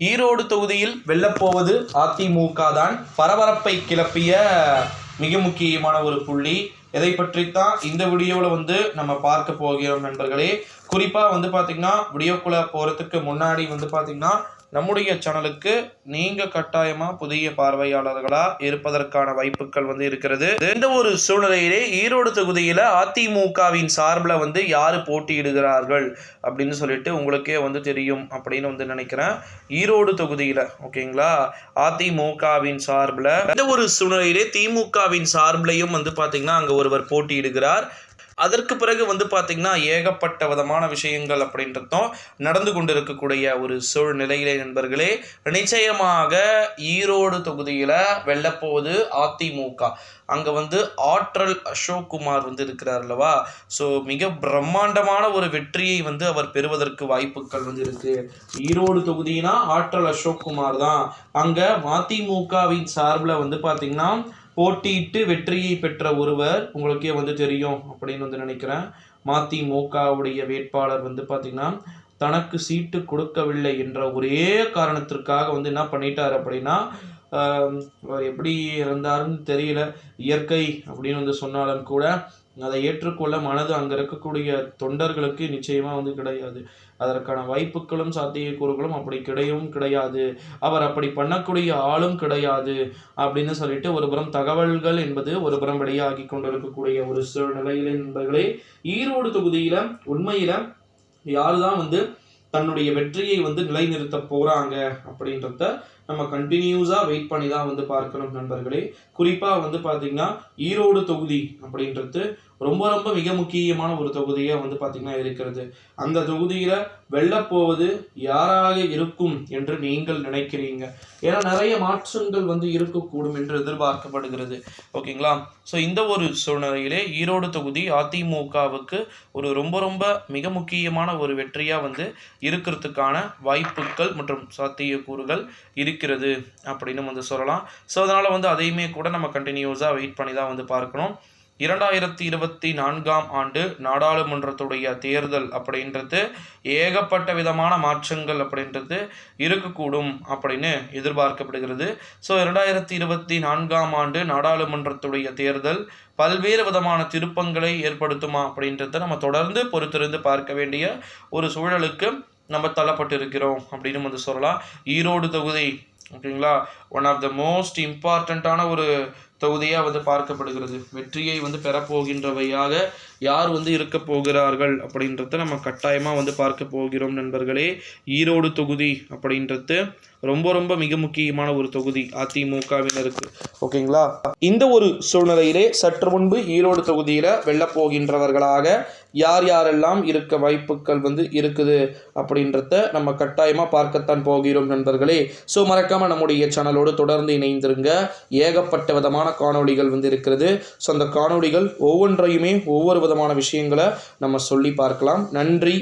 ஈரோடு தொகுதியில் வெல்லப்போவது அதிமுக தான். பரபரப்பை கிளப்பிய மிக முக்கியமான ஒரு புள்ளி. எதை பற்றித்தான் இந்த வீடியோவில் நம்ம பார்க்க போகிறோம் நண்பர்களே. குறிப்பாக பார்த்தீங்கன்னா வீடியோக்குள்ளே போகிறதுக்கு முன்னாடி பார்த்தீங்கன்னா நம்முடைய சேனலுக்கு நீங்க கட்டாயமா புதிய பார்வையாளர்களா இருப்பதற்கான வாய்ப்புகள் இருக்கிறது. இந்த ஒரு சூழ்நிலையிலே ஈரோடு தொகுதியில அதிமுகவின் சார்பில் யாரு போட்டியிடுகிறார்கள் அப்படின்னு சொல்லிட்டு உங்களுக்கே தெரியும் அப்படின்னு நினைக்கிறேன். ஈரோடு தொகுதியில ஓகேங்களா, அதிமுகவின் சார்பில் இந்த ஒரு சூழ்நிலையிலே திமுகவின் சார்பிலையும் பாத்தீங்கன்னா அங்க ஒருவர் போட்டியிடுகிறார். அதற்கு பிறகு பார்த்தீங்கன்னா ஏகப்பட்ட விதமான விஷயங்கள் அப்படின்றதும் நடந்து கொண்டிருக்கக்கூடிய ஒரு சூழ்நிலையிலே நண்பர்களே, நிச்சயமாக ஈரோடு தொகுதியில் வெல்லப்போவது அதிமுக. அங்கே ஆற்றல் அசோக்குமார் இருக்கிறார் அல்லவா. ஸோ மிக பிரம்மாண்டமான ஒரு வெற்றியை அவர் பெறுவதற்கு வாய்ப்புகள் இருக்கு. ஈரோடு தொகுதினா ஆற்றல் அசோக்குமார் தான். அங்கே அதிமுகவின் சார்பில் பார்த்தீங்கன்னா போட்டியிட்டு வெற்றியை பெற்ற ஒருவர் உங்களுக்கே தெரியும் அப்படின்னு நினைக்கிறேன். மதிமுகவுடைய வேட்பாளர் பார்த்தீங்கன்னா தனக்கு சீட்டு கொடுக்கவில்லை என்ற ஒரே காரணத்திற்காக என்ன பண்ணிட்டார் அப்படின்னா, எப்படி இறந்தாருன்னு தெரியல. இயற்கை அப்படின்னு சொன்னாலும் கூட அதை ஏற்றுக்கொள்ள மனது அங்கே இருக்கக்கூடிய தொண்டர்களுக்கு நிச்சயமாக கிடையாது. அதற்கான வாய்ப்புகளும் சாத்தியக்கூறுகளும் அப்படி கிடையாது. அவர் அப்படி பண்ணக்கூடிய ஆளும் கிடையாது அப்படின்னு சொல்லிட்டு ஒருபுறம் தகவல்கள் என்பது ஒருபுறம் வெளியாகி கொண்டிருக்கக்கூடிய ஒரு சூழ்நிலையில நண்பர்களே, ஈரோடு தொகுதியில உண்மையில யாருதான் தன்னுடைய வெற்றியை நிலைநிறுத்த போறாங்க அப்படின்றத நம்ம கண்டினியூஸா வெயிட் பண்ணி தான் பார்க்கணும் நண்பர்களே. குறிப்பா பார்த்தீங்கன்னா ஈரோடு தொகுதி அப்படின்றது ரொம்ப ரொம்ப மிக முக்கியமான ஒரு தொகுதியா பார்த்தீங்கன்னா இருக்கிறது. அந்த தொகுதியில வெல்லப்போவது யாராக இருக்கும் என்று நீங்கள் நினைக்கிறீங்க? ஏன்னா நிறைய மாற்றங்கள் இருக்கக்கூடும் என்று எதிர்பார்க்கப்படுகிறது. ஓகேங்களா. ஸோ இந்த ஒரு சூழ்நிலையிலே ஈரோடு தொகுதி அதிமுகவுக்கு ஒரு ரொம்ப ரொம்ப மிக முக்கியமான ஒரு வெற்றியா இருக்கிறதுக்கான வாய்ப்புகள் மற்றும் சாத்தியக்கூறுகள் இருக்கிறது அப்படின்னு சொல்லலாம். ஸோ அதனால அதையுமே கூட நம்ம கண்டினியூஸாக வெயிட் பண்ணி தான் பார்க்கணும். 2024ஆம் ஆண்டு நாடாளுமன்றத்துடைய தேர்தல் அப்படின்றது ஏகப்பட்ட விதமான மாற்றங்கள் அப்படின்றது இருக்கக்கூடும் அப்படின்னு எதிர்பார்க்கப்படுகிறது. ஸோ 2024ஆம் ஆண்டு நாடாளுமன்றத்துடைய தேர்தல் பல்வேறு விதமான திருப்பங்களை ஏற்படுத்துமா அப்படின்றத நம்ம தொடர்ந்து பொறுத்திருந்து பார்க்க வேண்டிய ஒரு சூழலுக்கு நம்ம தள்ளப்பட்டு இருக்கிறோம் அப்படின்னு சொல்லலாம். ஈரோடு தொகுதி ஓகேங்களா, ஒன் ஆஃப் த மோஸ்ட் இம்பார்ட்டண்ட்டான ஒரு தொகுதியாக பார்க்கப்படுகிறது. வெற்றியை பெறப்போகின்றவையாக யார் இருக்க போகிறார்கள் அப்படின்றத நம்ம கட்டாயமாக பார்க்க போகிறோம் நண்பர்களே. ஈரோடு தொகுதி அப்படின்றது ரொம்ப ரொம்ப மிக முக்கியமான ஒரு தொகுதி அதிமுகவினருக்கு. ஓகேங்களா. இந்த ஒரு சூழ்நிலையிலே சற்று முன்பு ஈரோடு தொகுதியில் வெல்லப்போகின்றவர்களாக யார் யாரெல்லாம் இருக்க வாய்ப்புகள் இருக்குது அப்படின்றத நம்ம கட்டாயமாக பார்க்கத்தான் போகிறோம் நண்பர்களே. ஸோ மறக்காமல் நம்முடைய சேனலோடு தொடர்ந்து இணைந்திருங்க. ஏகப்பட்ட விதமான காணொளிகள் இருக்கிறது. ஸோ அந்த காணொளிகள் ஒவ்வொன்றையுமே ஒவ்வொரு விதமான விஷயங்களை நம்ம சொல்லி பார்க்கலாம். நன்றி.